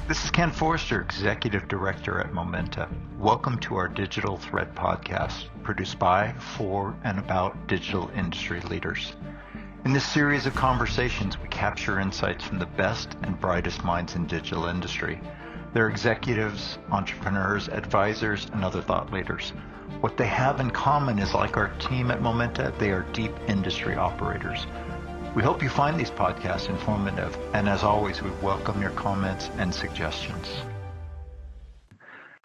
This is Ken Forster, Executive Director at Momenta. Welcome to our Digital Thread podcast, produced by, for, and about digital industry leaders. In this series of conversations, we capture insights from the best and brightest minds in digital industry. They're executives, entrepreneurs, advisors, and other thought leaders. What they have in common is, like our team at Momenta, they are deep industry operators. We hope you find these podcasts informative, and as always, we welcome your comments and suggestions.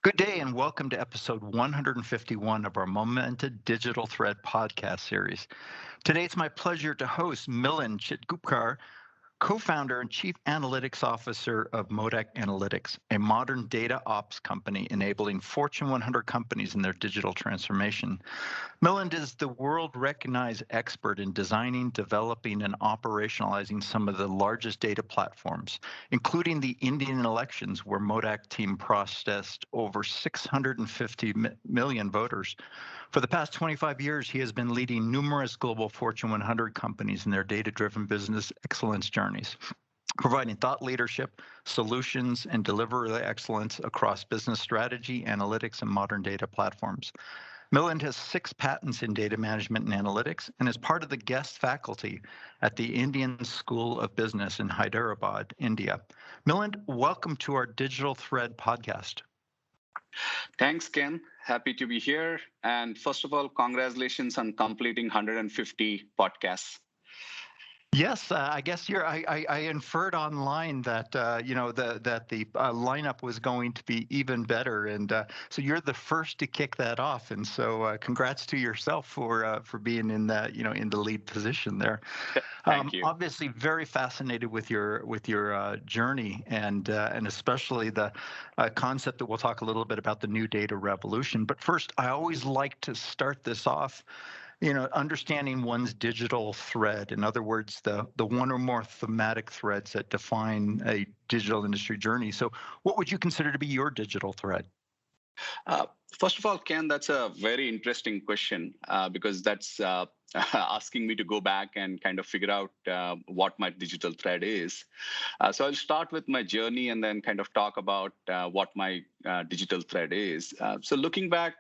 Good day, and welcome to episode 151 of our Momenta Digital Thread podcast series. Today, it's my pleasure to host Milind Chitgupakar, co-founder and chief analytics officer of Modak Analytics, a modern data ops company enabling Fortune 100 companies in their digital transformation. Milind is the world-recognized expert in designing, developing, and operationalizing some of the largest data platforms, including the Indian elections, where Modak team processed over 650 million voters. For the past 25 years, he has been leading numerous global Fortune 100 companies in their data-driven business excellence journeys, providing thought leadership, solutions, and delivery excellence across business strategy, analytics, and modern data platforms. Milind has 6 patents in data management and analytics and is part of the guest faculty at the Indian School of Business in Hyderabad, India. Milind, welcome to our Digital Thread podcast. Thanks, Ken. Happy to be here. And first of all, congratulations on completing 150 podcasts. Yes, I guess I inferred online that that the lineup was going to be even better, and so you're the first to kick that off. And so, congrats to yourself for being in that in the lead position there. Thank you. Obviously, very fascinated with your journey, and especially the concept that we'll talk a little bit about, the new data revolution. But first, I always like to start this off, understanding one's digital thread. In other words, the one or more thematic threads that define a digital industry journey. So what would you consider to be your digital thread? First of all, Ken, that's a very interesting question because that's asking me to go back and kind of figure out what my digital thread is. So I'll start with my journey and then kind of talk about what my digital thread is. So looking back,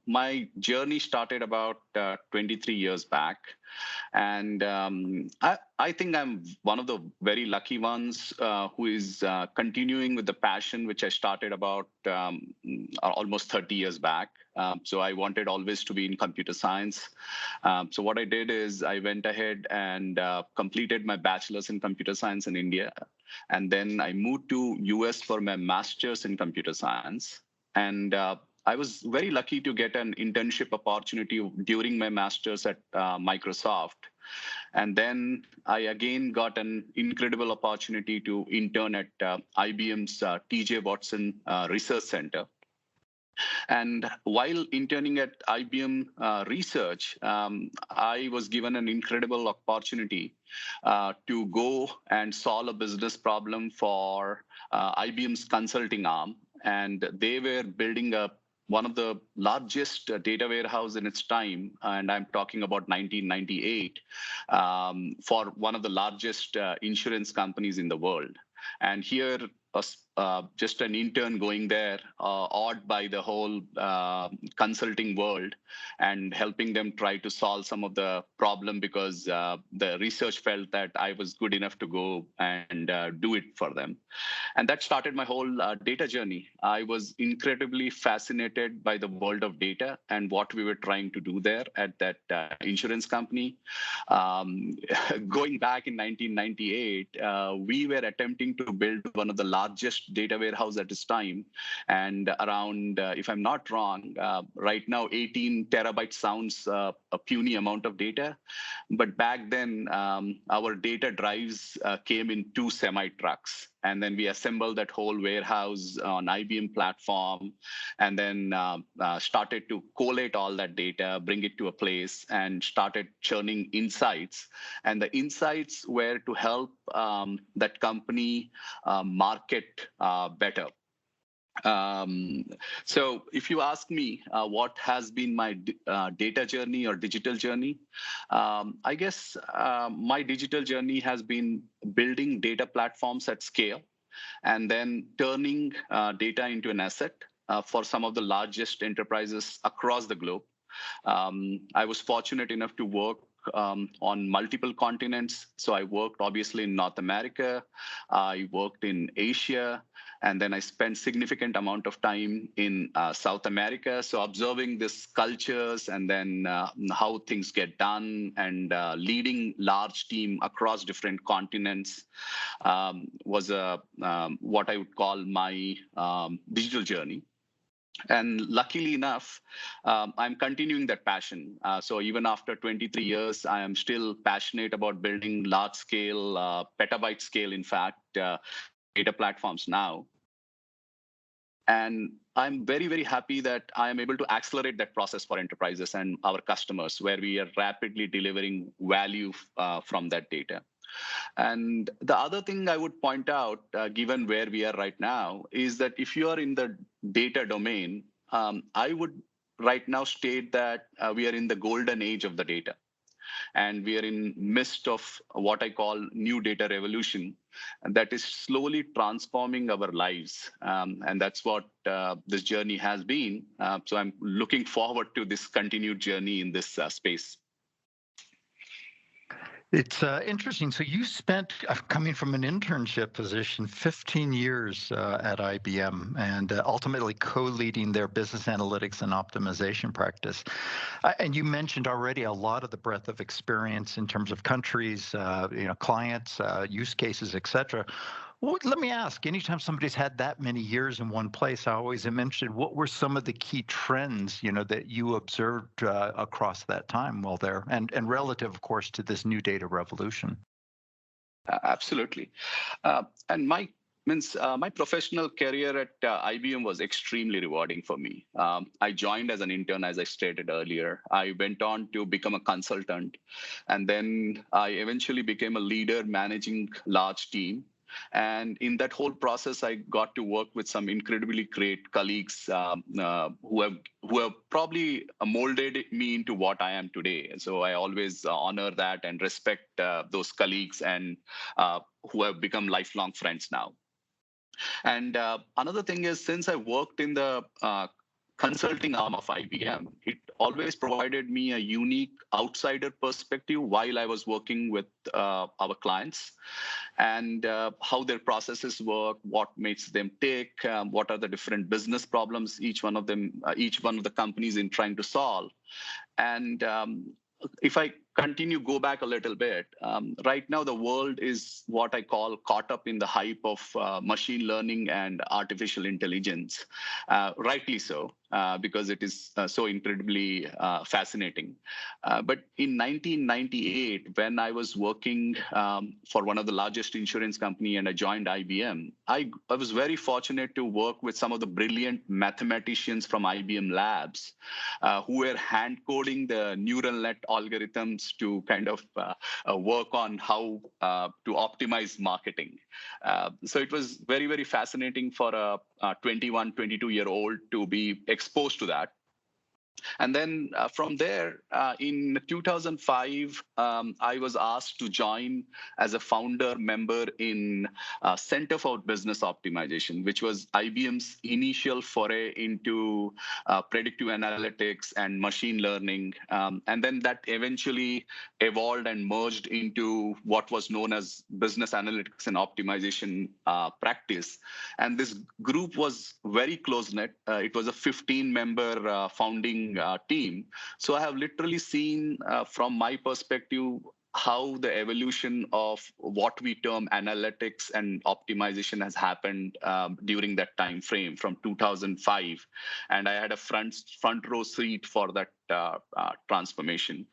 my journey started about 23 years back. And I think I'm one of the very lucky ones who is continuing with the passion which I started about almost 30 years back. So I wanted always to be in computer science. So what I did is I went ahead and completed my bachelor's in computer science in India. And then I moved to US for my master's in computer science. And I was very lucky to get an internship opportunity during my master's at Microsoft. And then I again got an incredible opportunity to intern at IBM's TJ Watson Research Center. And while interning at IBM Research, I was given an incredible opportunity to go and solve a business problem for IBM's consulting arm. And they were building one of the largest data warehouse in its time, and I'm talking about 1998, for one of the largest insurance companies in the world. And here, just an intern going there, awed by the whole consulting world and helping them try to solve some of the problem because the research felt that I was good enough to go and do it for them. And that started my whole data journey. I was incredibly fascinated by the world of data and what we were trying to do there at that insurance company. Going back in 1998, we were attempting to build one of the largest data warehouse at this time. And around, if I'm not wrong, right now 18 terabytes sounds a puny amount of data. But back then, our data drives came in 2 semi-trucks. And then we assembled that whole warehouse on IBM platform, and then started to collate all that data, bring it to a place, and started churning insights. And the insights were to help that company market better. So if you ask me what has been my data journey or digital journey, I guess my digital journey has been building data platforms at scale and then turning data into an asset for some of the largest enterprises across the globe. I was fortunate enough to work on multiple continents. So I worked obviously in North America, I worked in Asia, and then I spent significant amount of time in South America. So observing these cultures and then how things get done and leading large team across different continents was what I would call my digital journey. And luckily enough, I'm continuing that passion. So even after 23 years, I am still passionate about building large scale, petabyte scale, in fact, data platforms now. And I'm very, very happy that I am able to accelerate that process for enterprises and our customers, where we are rapidly delivering value from that data. And the other thing I would point out, given where we are right now, is that if you are in the data domain, I would right now state that we are in the golden age of the data. And we are in midst of what I call new data revolution, and that is slowly transforming our lives. And that's what this journey has been. So I'm looking forward to this continued journey in this space. It's interesting. So you spent, coming from an internship position, 15 years at IBM and ultimately co-leading their business analytics and optimization practice. And you mentioned already a lot of the breadth of experience in terms of countries, clients, use cases, et cetera. Well, let me ask, anytime somebody's had that many years in one place, I always am interested, what were some of the key trends, that you observed across that time while there, and relative, of course, to this new data revolution? Absolutely. And my professional career at IBM was extremely rewarding for me. I joined as an intern, as I stated earlier. I went on to become a consultant, and then I eventually became a leader managing large team. And in that whole process, I got to work with some incredibly great colleagues who have probably molded me into what I am today. And so I always honor that and respect those colleagues and who have become lifelong friends now. And another thing is, since I worked in the consulting arm of IBM, it always provided me a unique outsider perspective while I was working with our clients, and how their processes work, what makes them tick, what are the different business problems each one of the companies in trying to solve. And if I go back a little bit, right now the world is what I call caught up in the hype of machine learning and artificial intelligence, rightly so, because it is so incredibly fascinating. But in 1998, when I was working for one of the largest insurance company and I joined IBM, I was very fortunate to work with some of the brilliant mathematicians from IBM labs who were hand coding the neural net algorithms to kind of work on how to optimize marketing. So it was very, very fascinating for a 21, 22-year-old to be exposed to that. And then from there, in 2005, I was asked to join as a founder member in Center for Business Optimization, which was IBM's initial foray into predictive analytics and machine learning. And then that eventually evolved and merged into what was known as Business Analytics and Optimization practice. And this group was very close-knit. It was a 15-member founding team. So I have literally seen from my perspective how the evolution of what we term analytics and optimization has happened during that time frame from 2005, and I had a front row seat for that transformation.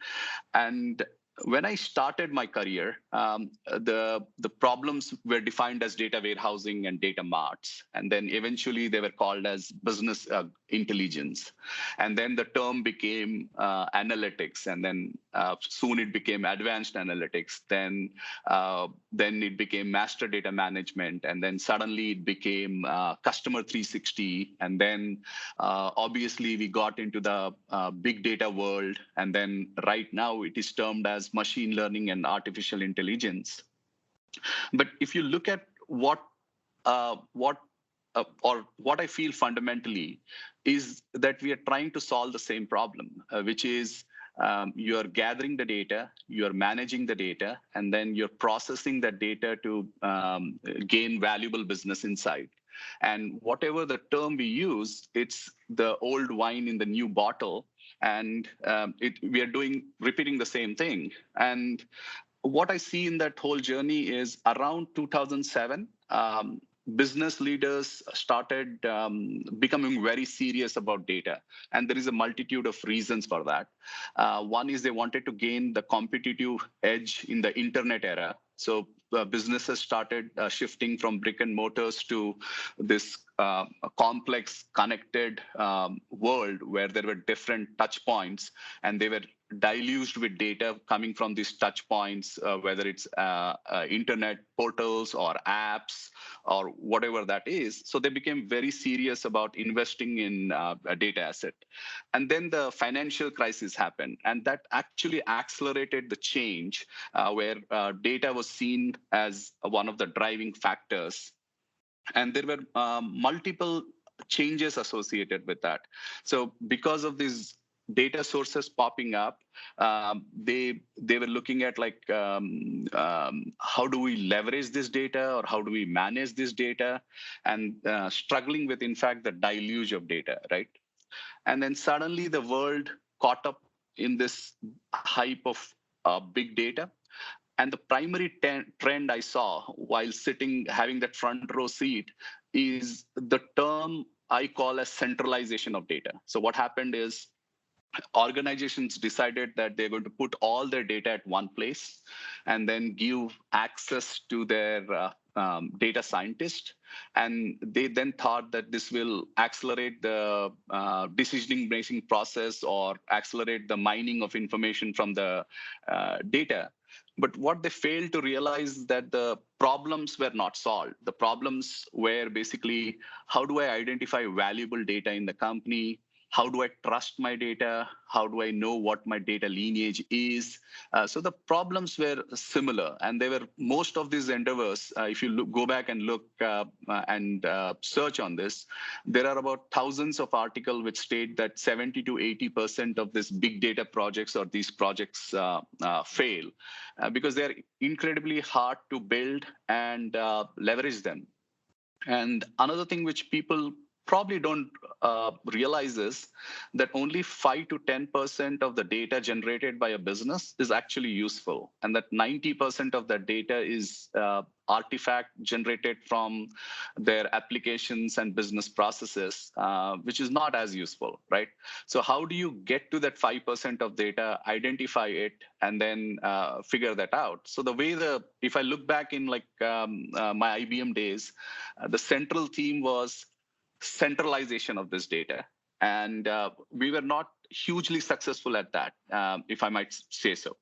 And when I started my career, the problems were defined as data warehousing and data marts, and then eventually they were called as business intelligence, and then the term became analytics, and then soon it became advanced analytics. Then it became master data management, and then suddenly it became customer 360, and then obviously we got into the big data world, and then right now it is termed as machine learning and artificial intelligence. But if you look at what what I feel fundamentally is that we are trying to solve the same problem, which is you are gathering the data, you are managing the data, and then you're processing that data to gain valuable business insight. And whatever the term we use, it's the old wine in the new bottle, and we are repeating the same thing. And what I see in that whole journey is around 2007. Business leaders started becoming very serious about data. And there is a multitude of reasons for that. One is they wanted to gain the competitive edge in the internet era. So businesses started shifting from brick and mortars to this complex, connected world where there were different touch points, and they were deluged with data coming from these touch points, whether it's internet portals or apps or whatever that is. So they became very serious about investing in a data asset. And then the financial crisis happened, and that actually accelerated the change where data was seen as one of the driving factors. And there were multiple changes associated with that. So because of these data sources popping up, they were looking at like how do we leverage this data, or how do we manage this data, and struggling with, in fact, the deluge of data, right? And then suddenly the world caught up in this hype of big data. And the primary trend I saw while having that front row seat, is the term I call as centralization of data. So what happened is organizations decided that they're going to put all their data at one place and then give access to their data scientist. And they then thought that this will accelerate the decision making process or accelerate the mining of information from the data. But what they failed to realize is that the problems were not solved. The problems were basically, how do I identify valuable data in the company? How do I trust my data? How do I know what my data lineage is? So the problems were similar, and they were most of these endeavors. If you go back and look and search on this, there are about thousands of articles which state that 70 to 80% of these big data projects or these projects fail because they're incredibly hard to build and leverage them. And another thing which people probably don't realize is that only 5 to 10% of the data generated by a business is actually useful, and that 90% of that data is artifact generated from their applications and business processes, which is not as useful, right? So how do you get to that 5% of data, identify it, and then figure that out? So the way if I look back in like my IBM days, the central theme was centralization of this data. And we were not hugely successful at that, if I might say so.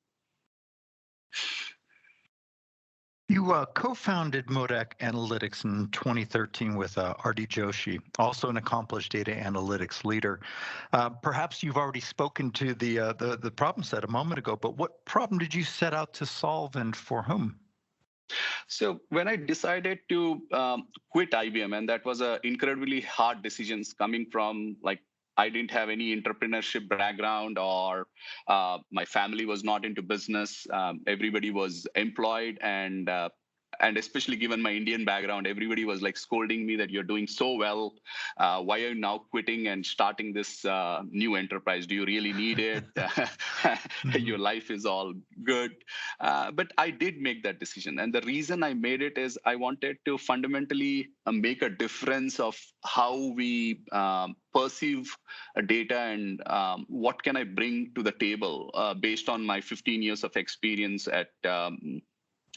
You co-founded Modak Analytics in 2013 with R.D. Joshi, also an accomplished data analytics leader. Perhaps you've already spoken to the problem set a moment ago, but what problem did you set out to solve, and for whom? So when I decided to quit IBM, and that was an incredibly hard decision coming from like, I didn't have any entrepreneurship background, or my family was not into business. Everybody was employed, and especially given my Indian background, everybody was like scolding me that you're doing so well. Why are you now quitting and starting this new enterprise? Do you really need it? Your life is all good. But I did make that decision. And the reason I made it is I wanted to fundamentally make a difference of how we perceive data, and what can I bring to the table based on my 15 years of experience at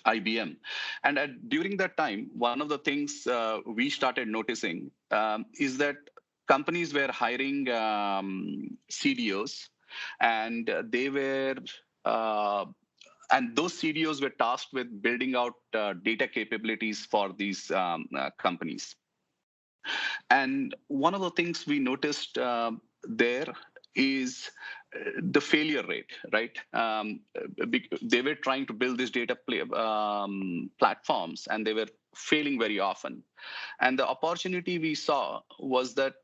IBM. And during that time, one of the things we started noticing is that companies were hiring CDOs, and they were and those CDOs were tasked with building out data capabilities for these companies. And one of the things we noticed there is the failure rate, right? They were trying to build these data platforms, and they were failing very often. And the opportunity we saw was that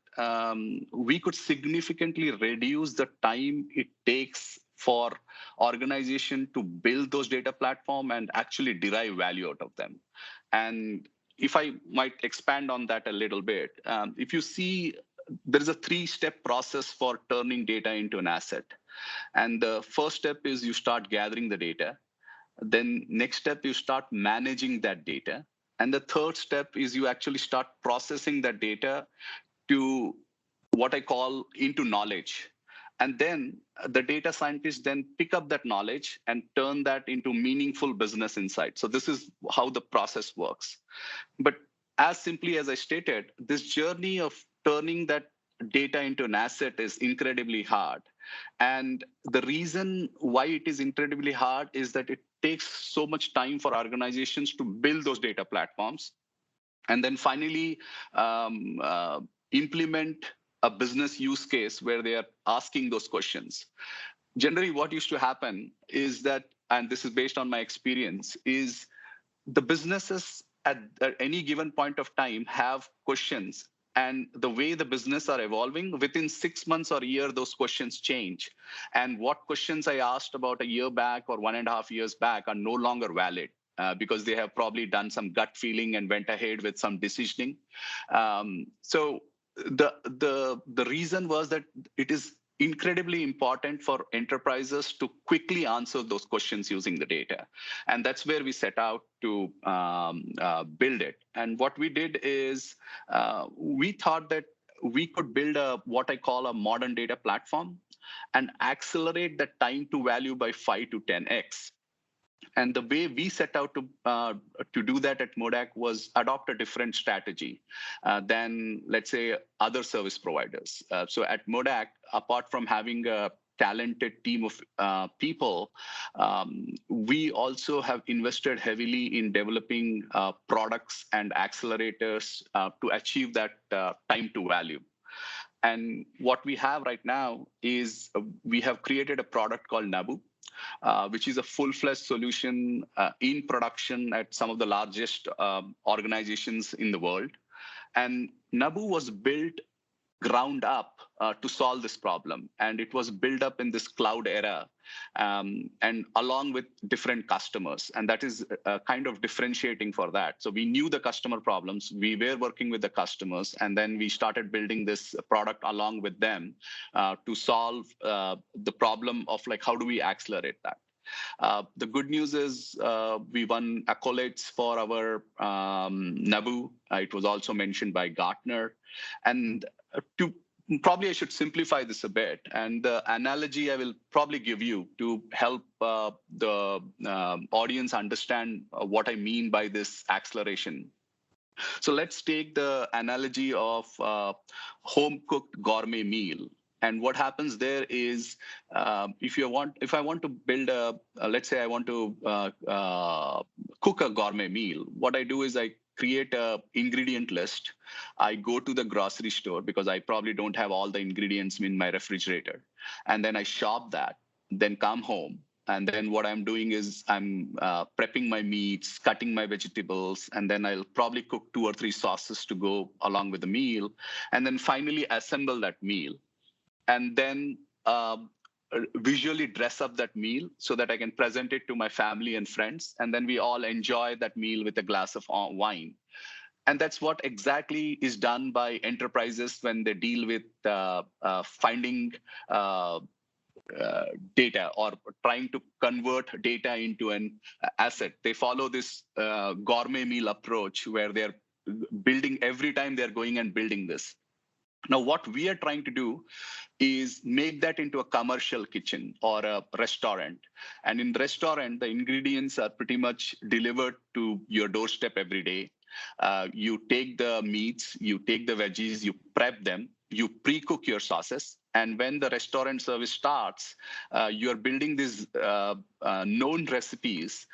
we could significantly reduce the time it takes for organization to build those data platform and actually derive value out of them. And if I might expand on that a little bit, if you see, there is a 3-step process for turning data into an asset. And the first step is you start gathering the data. Then next step, you start managing that data. And the third step is you actually start processing that data to what I call into knowledge. And then the data scientists then pick up that knowledge and turn that into meaningful business insight. So this is how the process works. But as simply as I stated, this journey of turning that data into an asset is incredibly hard. And the reason why it is incredibly hard is that it takes so much time for organizations to build those data platforms and then finally implement a business use case where they are asking those questions. Generally, what used to happen is that, and this is based on my experience, is the businesses at any given point of time have questions, and the way the business are evolving, within 6 months or a year, those questions change. And what questions I asked about a year back or 1.5 years back are no longer valid. Because they have probably done some gut feeling and went ahead with some decisioning. So the reason was that it is incredibly important for enterprises to quickly answer those questions using the data. And that's where we set out to build it. And what we did is we thought that we could build what I call a modern data platform and accelerate the time to value by 5 to 10x. And the way we set out to do that at Modak was adopt a different strategy than, let's say, other service providers. So at Modak, apart from having a talented team of people, we also have invested heavily in developing products and accelerators to achieve that time to value. And what we have right now is we have created a product called Nabu, which is a full-fledged solution in production at some of the largest organizations in the world. And Nabu was built ground up to solve this problem. And it was built up in this cloud era and along with different customers. And that is kind of differentiating for that. So we knew the customer problems. We were working with the customers. And then we started building this product along with them to solve the problem of like, how do we accelerate that? The good news is we won accolades for our Nabu. It was also mentioned by Gartner. And probably I should simplify this a bit. And the analogy I will probably give you to help the audience understand what I mean by this acceleration. So let's take the analogy of home-cooked gourmet meal. And what happens there is, if I want to build let's say I want to cook a gourmet meal, what I do is I create a ingredient list. I go to the grocery store because I probably don't have all the ingredients in my refrigerator. And then I shop that, then come home. And then what I'm doing is I'm prepping my meats, cutting my vegetables, and then I'll probably cook 2 or 3 sauces to go along with the meal. And then finally assemble that meal. And then visually dress up that meal so that I can present it to my family and friends. And then we all enjoy that meal with a glass of wine. And that's what exactly is done by enterprises when they deal with finding data or trying to convert data into an asset. They follow this gourmet meal approach where they're building every time they're going and building this. Now, what we are trying to do is make that into a commercial kitchen or a restaurant. And in restaurant, the ingredients are pretty much delivered to your doorstep every day. You take the meats, you take the veggies, you prep them, you pre-cook your sauces. And when the restaurant service starts, you're building these known recipes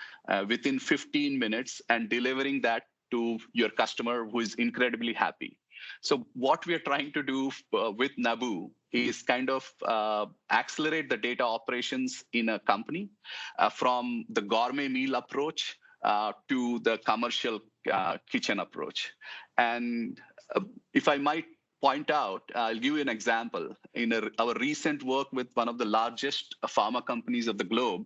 within 15 minutes and delivering that to your customer who is incredibly happy. So what we are trying to do with Nabu is kind of accelerate the data operations in a company from the gourmet meal approach to the commercial kitchen approach. And if I might point out, I'll give you an example. In our recent work with one of the largest pharma companies of the globe,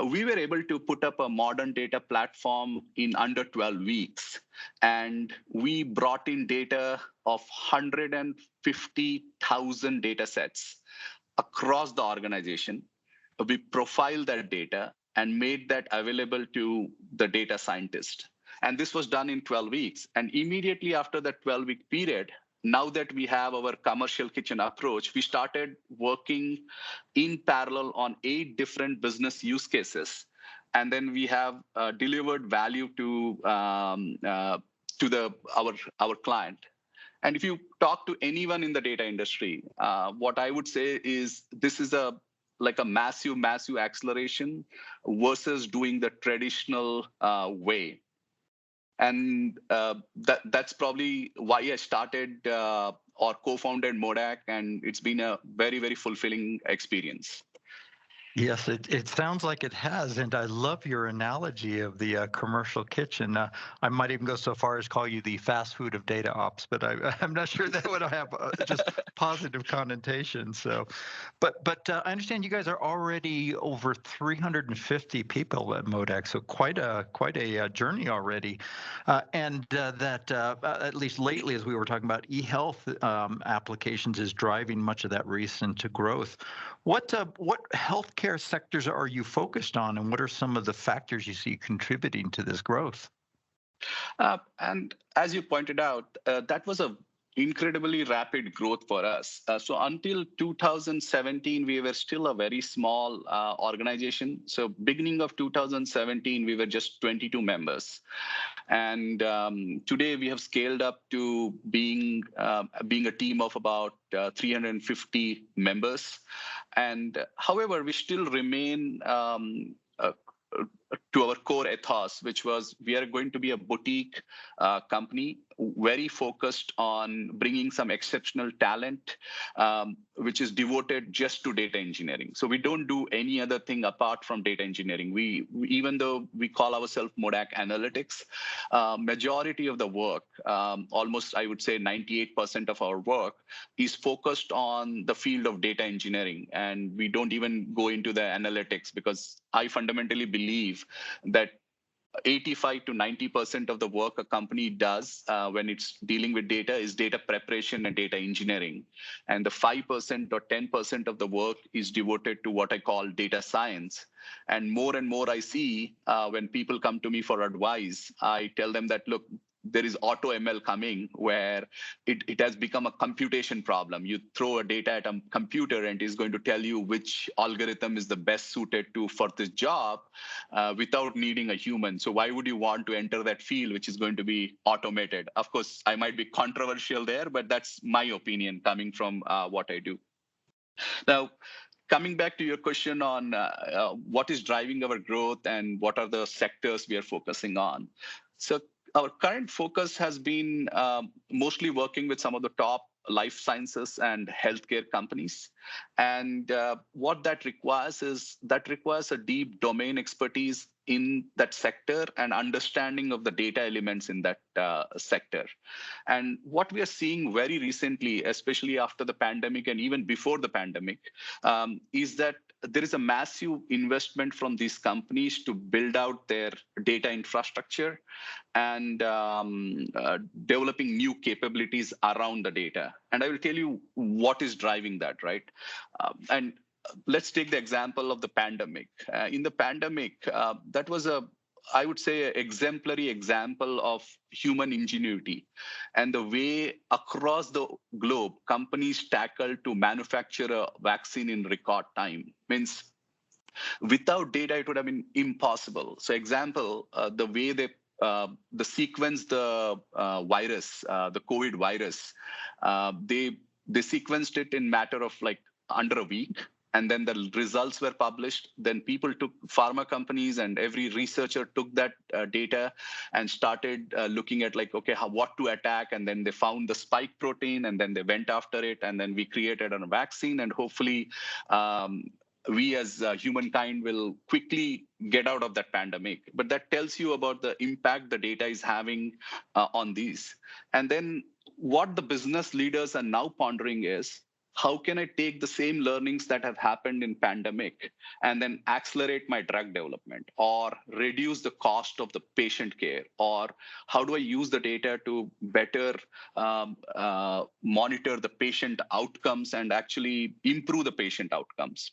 we were able to put up a modern data platform in under 12 weeks. And we brought in data of 150,000 data sets across the organization. We profiled that data and made that available to the data scientist. And this was done in 12 weeks. And immediately after that 12-week period, now that we have our commercial kitchen approach, we started working in parallel on 8 different business use cases. And then we have delivered value to our client. And if you talk to anyone in the data industry, what I would say is this is like a massive acceleration versus doing the traditional way. And that's probably why I started or co-founded Modak, and it's been a very, very fulfilling experience. Yes, it sounds like it has, and I love your analogy of the commercial kitchen. I might even go so far as call you the fast food of data ops, but I'm not sure that would have just positive connotations. So, but I understand you guys are already over 350 people at Modak, so quite a journey already, and that at least lately, as we were talking about, e-health applications is driving much of that recent growth. What healthcare sectors are you focused on, and what are some of the factors you see contributing to this growth? And as you pointed out, that was a incredibly rapid growth for us. So until 2017, we were still a very small organization. So beginning of 2017, we were just 22 members. And today we have scaled up to being a team of about 350 members. And however, we still remain to our core ethos, which was we are going to be a boutique company, very focused on bringing some exceptional talent, which is devoted just to data engineering. So we don't do any other thing apart from data engineering. We even though we call ourselves Modak Analytics, majority of the work, almost I would say 98% of our work, is focused on the field of data engineering. And we don't even go into the analytics, because I fundamentally believe that 85 to 90% of the work a company does when it's dealing with data is data preparation and data engineering. And the 5% or 10% of the work is devoted to what I call data science. And more I see when people come to me for advice, I tell them that, look, there is auto ML coming where it has become a computation problem. You throw a data at a computer and it's going to tell you which algorithm is the best suited for this job without needing a human. So why would you want to enter that field which is going to be automated? Of course, I might be controversial there, but that's my opinion coming from what I do. Now, coming back to your question on what is driving our growth and what are the sectors we are focusing on. So our current focus has been mostly working with some of the top life sciences and healthcare companies. And what that requires is a deep domain expertise in that sector and understanding of the data elements in that sector. And what we are seeing very recently, especially after the pandemic and even before the pandemic, is that there is a massive investment from these companies to build out their data infrastructure and developing new capabilities around the data. And I will tell you what is driving that, right? And let's take the example of the pandemic. In the pandemic, that was I would say, an exemplary example of human ingenuity and the way across the globe companies tackled to manufacture a vaccine in record time. Means without data, it would have been impossible. So example, the way they sequenced the virus, the COVID virus, they sequenced it in matter of like under a week. and then the results were published. Then pharma companies and every researcher took that data and started looking at like, okay, what to attack. And then they found the spike protein, and then they went after it. And then we created a vaccine, and hopefully we as humankind will quickly get out of that pandemic. But that tells you about the impact the data is having on these. And then what the business leaders are now pondering is, how can I take the same learnings that have happened in pandemic and then accelerate my drug development, or reduce the cost of the patient care, or how do I use the data to better monitor the patient outcomes and actually improve the patient outcomes?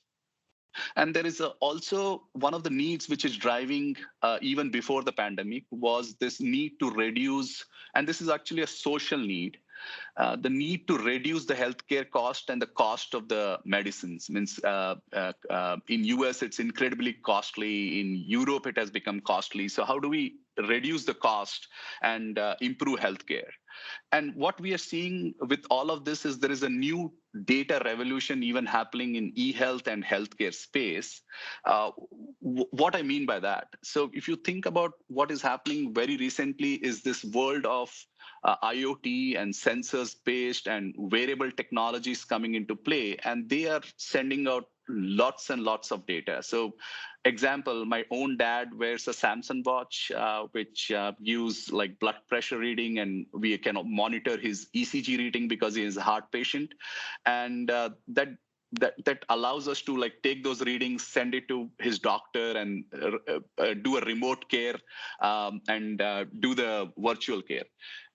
And there is also one of the needs which is driving even before the pandemic was this need to reduce, and this is actually a social need, the need to reduce the healthcare cost and the cost of the medicines. Means in US it's incredibly costly. In Europe it has become costly. So how do we reduce the cost and improve healthcare? And what we are seeing with all of this is there is a new data revolution even happening in e-health and healthcare space. What I mean by that, so if you think about what is happening very recently is this world of IoT and sensors-based and wearable technologies coming into play, and they are sending out lots and lots of data. So example, my own dad wears a Samsung watch, which use like blood pressure reading, and we can monitor his ECG reading because he is a heart patient. And that allows us to like take those readings, send it to his doctor, and do a remote care and do the virtual care.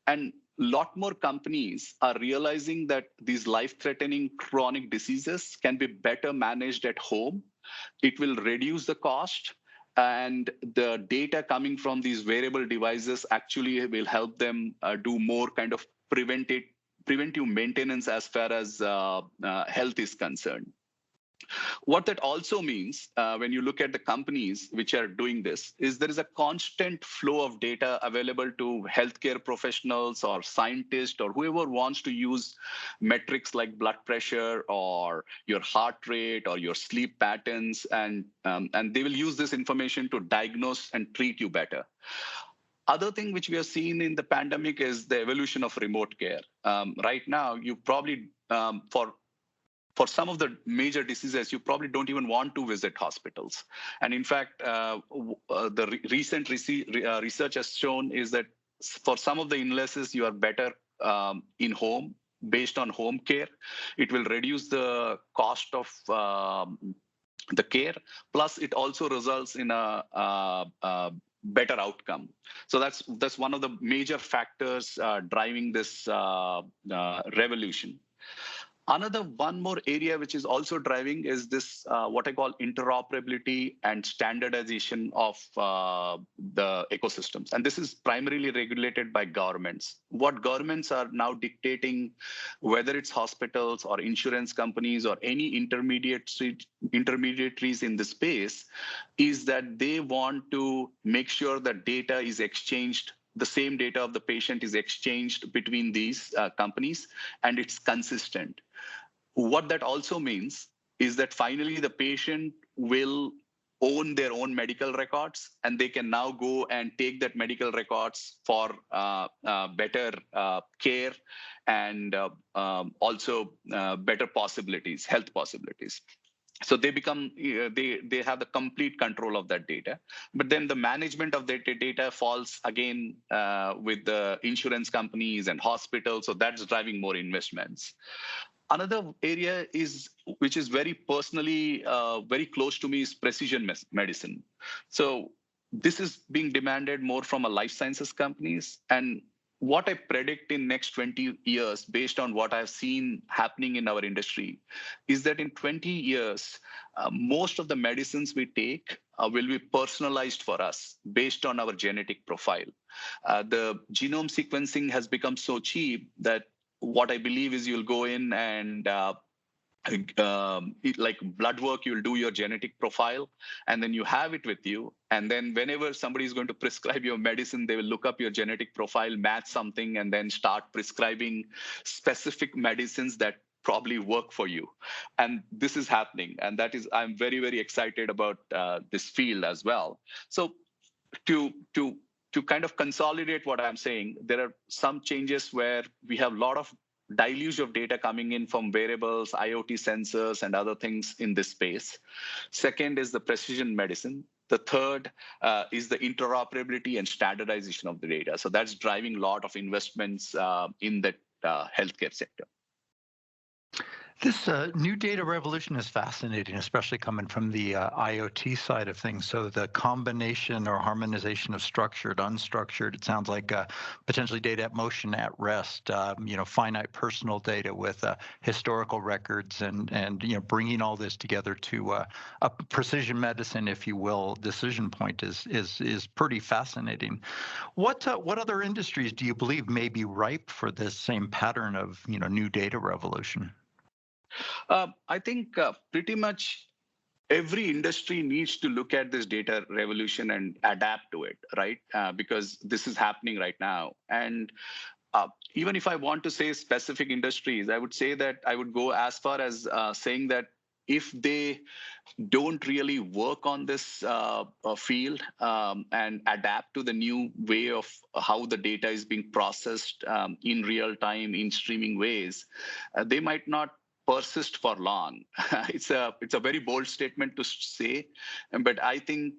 And a lot more companies are realizing that these life-threatening chronic diseases can be better managed at home. It will reduce the cost, and the data coming from these wearable devices actually will help them do more kind of preventive maintenance as far as health is concerned. What that also means when you look at the companies which are doing this is there is a constant flow of data available to healthcare professionals or scientists or whoever wants to use metrics like blood pressure or your heart rate or your sleep patterns, and they will use this information to diagnose and treat you better. Other thing which we are seeing in the pandemic is the evolution of remote care. Right now, you probably for some of the major diseases, you probably don't even want to visit hospitals. And in fact, the recent research has shown is that for some of the illnesses, you are better in home, based on home care. It will reduce the cost of the care. Plus, it also results in a better outcome. So that's one of the major factors driving this revolution. Another one more area which is also driving is this what I call interoperability and standardization of the ecosystems. And this is primarily regulated by governments. What governments are now dictating, whether it's hospitals or insurance companies or any intermediaries in the space, is that they want to make sure that data is exchanged, the same data of the patient is exchanged between these companies, and it's consistent. What that also means is that finally the patient will own their own medical records, and they can now go and take that medical records for better care and also better possibilities, health possibilities. So they become, they have the complete control of that data. But then the management of that data falls again with the insurance companies and hospitals. So that's driving more investments. Another area is, which is very personally, very close to me, is precision medicine. So this is being demanded more from a life sciences companies. And what I predict in next 20 years, based on what I've seen happening in our industry, is that in 20 years, most of the medicines we take will be personalized for us based on our genetic profile. The genome sequencing has become so cheap that what I believe is you'll go in and like blood work, you'll do your genetic profile, and then you have it with you. And then whenever somebody is going to prescribe your medicine, they will look up your genetic profile, match something, and then start prescribing specific medicines that probably work for you. And this is happening. And that is, I'm very, very excited about this field as well. So to to to kind of consolidate what I'm saying, there are some changes where we have a lot of deluge of data coming in from wearables, IoT sensors, and other things in this space. Second is the precision medicine. The third is the interoperability and standardization of the data. So that's driving a lot of investments in the healthcare sector. This new data revolution is fascinating, especially coming from the IoT side of things. So the combination or harmonization of structured, unstructured, it sounds like potentially data at motion, at rest, finite personal data with historical records, and bringing all this together to a precision medicine, if you will, decision point is pretty fascinating. What other industries do you believe may be ripe for this same pattern of new data revolution? I think pretty much every industry needs to look at this data revolution and adapt to it, right? Because this is happening right now. And even if I want to say specific industries, I would say that I would go as far as saying that if they don't really work on this field and adapt to the new way of how the data is being processed in real time, in streaming ways, they might not persist for long. It's a very bold statement to say, but I think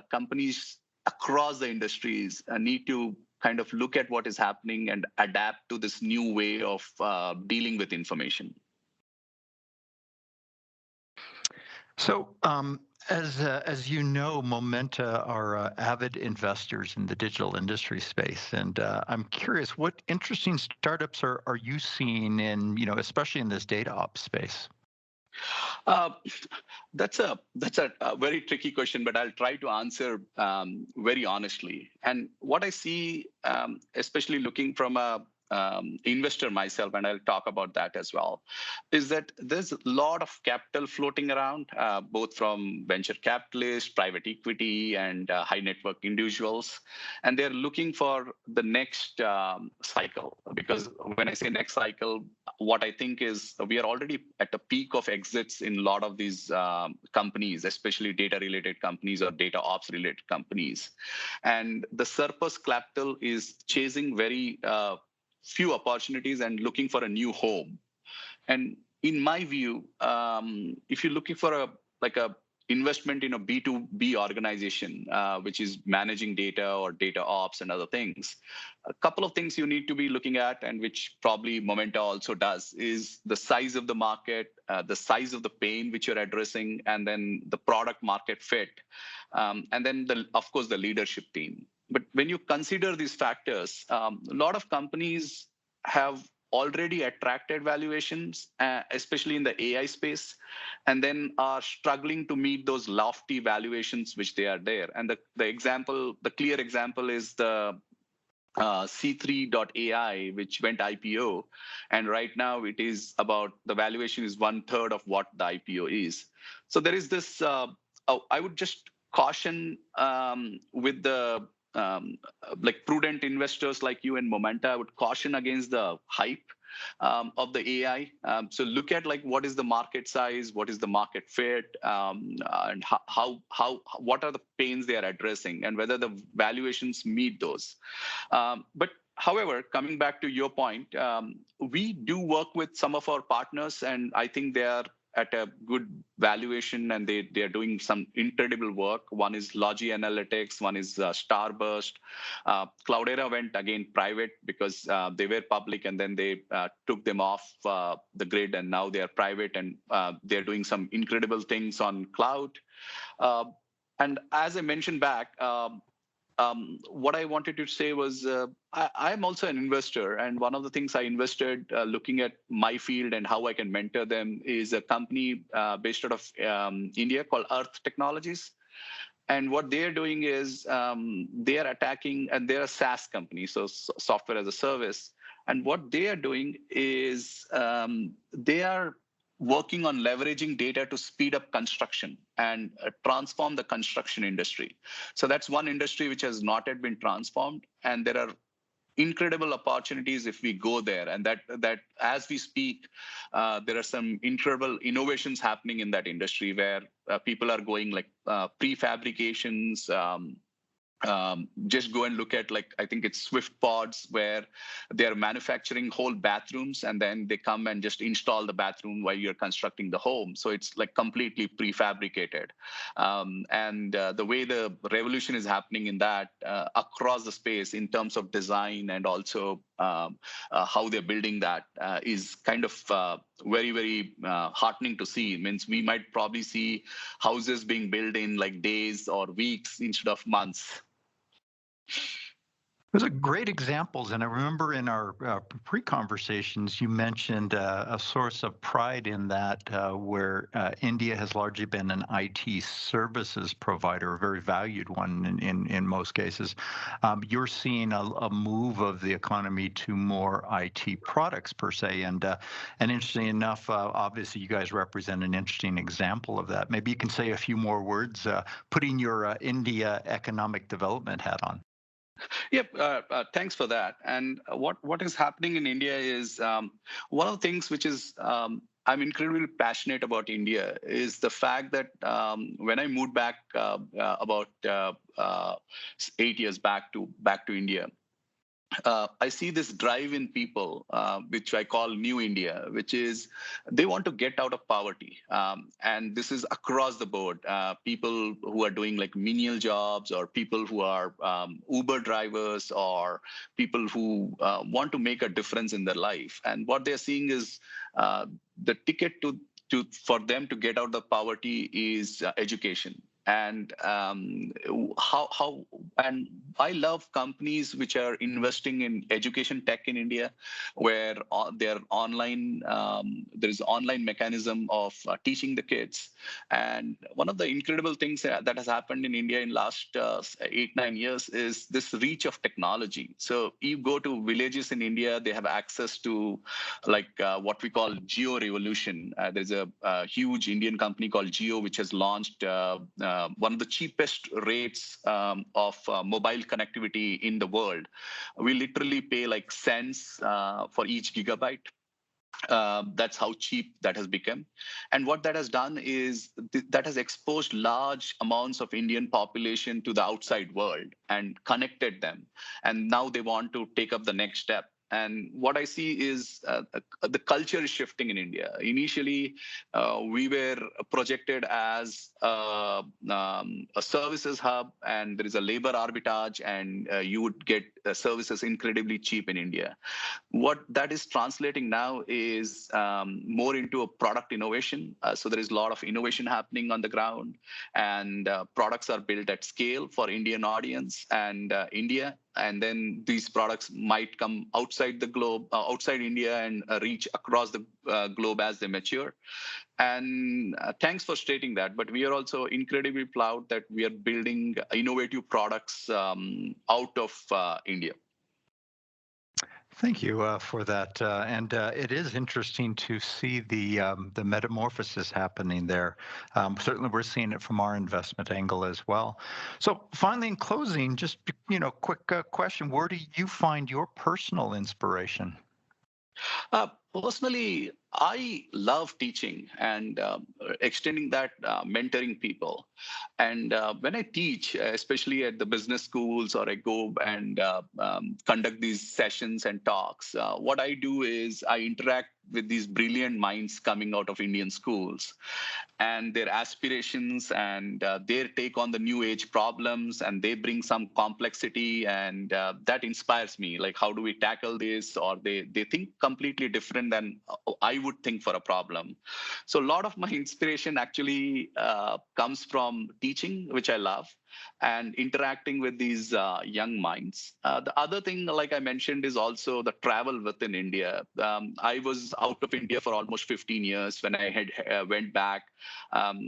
companies across the industries need to kind of look at what is happening and adapt to this new way of dealing with information. So, as you know, Momenta are avid investors in the digital industry space, and I'm curious, what interesting startups are you seeing in, especially in this data ops space? That's a very tricky question, but I'll try to answer very honestly. And what I see, especially looking from a investor myself, and I'll talk about that as well, is that there's a lot of capital floating around, both from venture capitalists, private equity, and high network individuals. And they're looking for the next cycle. Because when I say next cycle, what I think is we are already at the peak of exits in a lot of these companies, especially data-related companies or data ops-related companies. And the surplus capital is chasing very few opportunities and looking for a new home. And in my view, if you're looking for a investment in a B2B organization, which is managing data or data ops and other things, a couple of things you need to be looking at, and which probably Momenta also does, is the size of the market, the size of the pain which you're addressing, and then the product market fit, and then of course the leadership team. But when you consider these factors, a lot of companies have already attracted valuations, especially in the AI space, and then are struggling to meet those lofty valuations which they are there. And the clear example is the C3.ai, which went IPO, and right now it is about, the valuation is 1/3 of what the IPO is. So there is this. I would just caution with the prudent investors like you and Momenta. I would caution against the hype of the AI. So look at what is the market size, what is the market fit, and what are the pains they are addressing, and whether the valuations meet those. But however, coming back to your point, we do work with some of our partners, and I think they are at a good valuation, and they are doing some incredible work. One is Logi Analytics, one is Starburst. Cloudera went again private because they were public, and then they took them off the grid, and now they are private, and they're doing some incredible things on cloud. And as I mentioned back, what I wanted to say was I'm also an investor, and one of the things I invested looking at my field and how I can mentor them is a company based out of India called Earth Technologies. And what they're doing is they are attacking, and they're a SaaS company, so software as a service. And what they are doing is they are working on leveraging data to speed up construction and transform the construction industry. So that's one industry which has not yet been transformed. And there are incredible opportunities if we go there, and that as we speak, there are some incredible innovations happening in that industry where people are going like prefabrications. Just go and look at, like, I think it's Swift Pods, where they're manufacturing whole bathrooms and then they come and just install the bathroom while you're constructing the home. So it's like completely prefabricated. And the way the revolution is happening in that across the space in terms of design and also how they're building that is kind of very, very heartening to see. It means we might probably see houses being built in like days or weeks instead of months. Those are great examples. And I remember in our pre-conversations, you mentioned a source of pride in that where India has largely been an IT services provider, a very valued one in most cases. You're seeing a move of the economy to more IT products per se. And interestingly enough, obviously you guys represent an interesting example of that. Maybe you can say a few more words, putting your India economic development hat on. Yep, thanks for that. And what is happening in India is one of the things which is I'm incredibly passionate about India is the fact that when I moved back about 8 years back to India, I see this drive in people, which I call New India, which is they want to get out of poverty. And this is across the board. People who are doing like menial jobs, or people who are Uber drivers, or people who want to make a difference in their life. And what they're seeing is the ticket for them to get out of poverty is education. And and I love companies which are investing in education tech in India, where there is online mechanism of teaching the kids. And one of the incredible things that has happened in India in last 8-9 years is this reach of technology. So you go to villages in India, they have access to like what we call Jio Revolution. There's a huge Indian company called Jio, which has launched one of the cheapest rates of mobile connectivity in the world. We literally pay like cents for each gigabyte. That's how cheap that has become. And what that has done is that has exposed large amounts of Indian population to the outside world and connected them. And now they want to take up the next step. And what I see is the culture is shifting in India. Initially, we were projected as a services hub, and there is a labor arbitrage, and you would get services incredibly cheap in India. What that is translating now is more into a product innovation. So there is a lot of innovation happening on the ground, and products are built at scale for Indian audience and India. And then these products might come outside the globe, outside India, and reach across the globe as they mature. And thanks for stating that. But we are also incredibly proud that we are building innovative products out of India. Thank you for that, and it is interesting to see the metamorphosis happening there. Certainly, we're seeing it from our investment angle as well. So, finally, in closing, just quick question: where do you find your personal inspiration? Personally, I love teaching and extending that, mentoring people. And when I teach, especially at the business schools, or I go and conduct these sessions and talks, what I do is I interact with these brilliant minds coming out of Indian schools and their aspirations and their take on the new age problems, and they bring some complexity, and that inspires me. Like, how do we tackle this? Or they think completely different than I would think for a problem. So a lot of my inspiration actually comes from teaching, which I love, and interacting with these young minds. The other thing, like I mentioned, is also the travel within India. I was out of India for almost 15 years. When I had went back,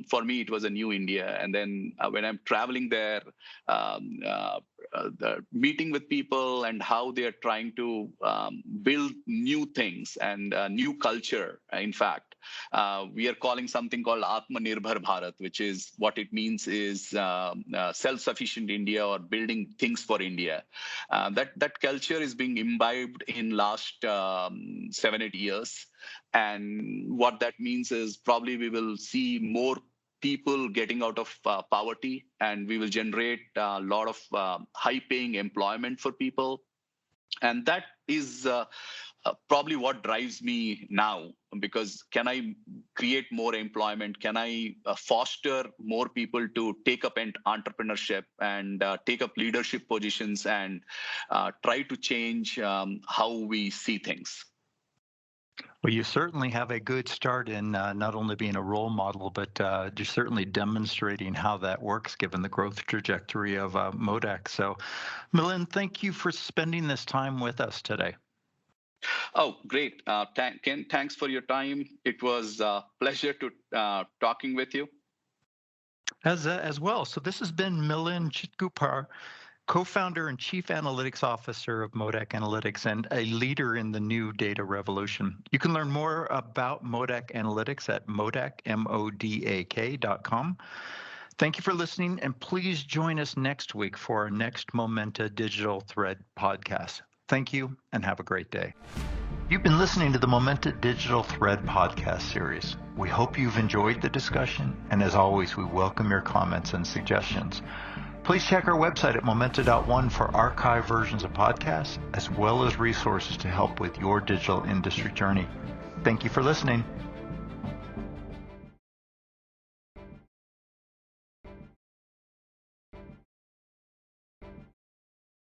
for me, it was a new India. And then when I'm traveling there, the meeting with people and how they are trying to build new things and new culture, in fact. we are calling something called Atmanirbhar Bharat, which is what it means is self-sufficient India or building things for India. That culture is being imbibed in last 7-8 years. And what that means is probably we will see more people getting out of poverty, and we will generate a lot of high-paying employment for people. And that is probably what drives me now, because can I create more employment? Can I foster more people to take up entrepreneurship and take up leadership positions and try to change how we see things? Well, you certainly have a good start in not only being a role model, but you're certainly demonstrating how that works given the growth trajectory of Modak. So, Milind, thank you for spending this time with us today. Oh, great. Ken, thanks for your time. It was a pleasure to talking with you. As well. So this has been Milind Chitgupakar, co-founder and chief analytics officer of Modak Analytics and a leader in the new data revolution. You can learn more about Modak Analytics at modak.com. Thank you for listening, and please join us next week for our next Momenta Digital Thread podcast. Thank you, and have a great day. You've been listening to the Momenta Digital Thread podcast series. We hope you've enjoyed the discussion, and as always, we welcome your comments and suggestions. Please check our website at momenta.one for archive versions of podcasts, as well as resources to help with your digital industry journey. Thank you for listening.